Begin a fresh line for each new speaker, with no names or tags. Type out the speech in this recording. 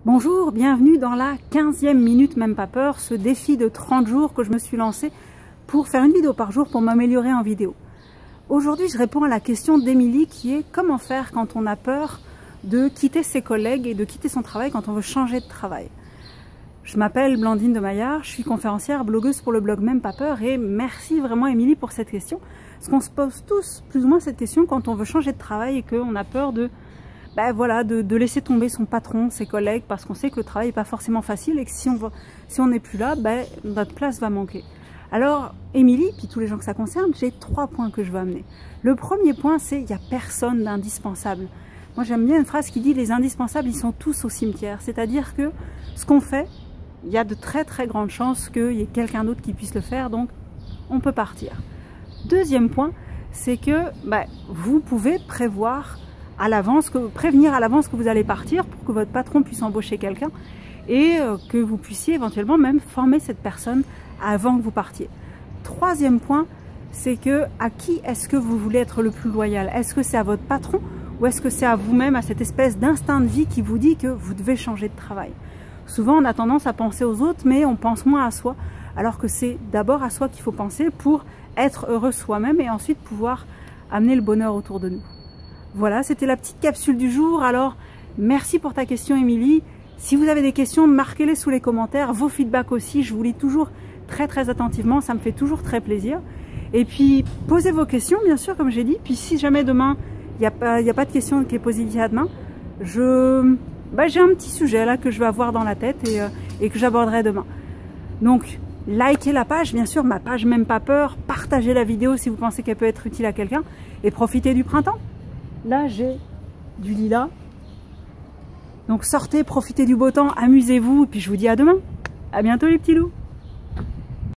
Bonjour, bienvenue dans la 15e minute Même pas peur, ce défi de 30 jours que je me suis lancé pour faire une vidéo par jour pour m'améliorer en vidéo. Aujourd'hui, je réponds à la question d'Émilie qui est comment faire quand on a peur de quitter ses collègues et de quitter son travail quand on veut changer de travail. Je m'appelle Blandine de Maillard, je suis conférencière, blogueuse pour le blog Même pas peur et merci vraiment Émilie pour cette question. Parce qu'on se pose tous plus ou moins cette question quand on veut changer de travail et qu'on a peur de laisser tomber son patron, ses collègues, parce qu'on sait que le travail n'est pas forcément facile et que si on n'est plus là, notre place va manquer. Alors, Émilie, puis tous les gens que ça concerne, j'ai 3 points que je veux amener. Le premier point, c'est il n'y a personne d'indispensable. Moi, j'aime bien une phrase qui dit les indispensables, ils sont tous au cimetière. C'est-à-dire que ce qu'on fait, il y a de très très grandes chances qu'il y ait quelqu'un d'autre qui puisse le faire, donc on peut partir. Deuxième point, c'est que vous pouvez prévoir à l'avance, prévenir à l'avance que vous allez partir pour que votre patron puisse embaucher quelqu'un et que vous puissiez éventuellement même former cette personne avant que vous partiez. Troisième point, c'est que à qui est-ce que vous voulez être le plus loyal? Est-ce que c'est à votre patron ou est-ce que c'est à vous-même, à cette espèce d'instinct de vie qui vous dit que vous devez changer de travail? Souvent, on a tendance à penser aux autres, mais on pense moins à soi, alors que c'est d'abord à soi qu'il faut penser pour être heureux soi-même et ensuite pouvoir amener le bonheur autour de nous. Voilà, c'était la petite capsule du jour. Alors, merci pour ta question, Émilie. Si vous avez des questions, marquez-les sous les commentaires. Vos feedbacks aussi, je vous lis toujours très très attentivement. Ça me fait toujours très plaisir. Et puis, posez vos questions, bien sûr, comme j'ai dit. Puis, si jamais demain, il n'y a pas de question qui est posée d'ici à demain, j'ai un petit sujet là que je vais avoir dans la tête et que j'aborderai demain. Donc, likez la page, bien sûr, ma page Même pas peur. Partagez la vidéo si vous pensez qu'elle peut être utile à quelqu'un. Et profitez du printemps. Là, j'ai du lilas. Donc sortez, profitez du beau temps, amusez-vous. Et puis je vous dis à demain. À bientôt les petits loups.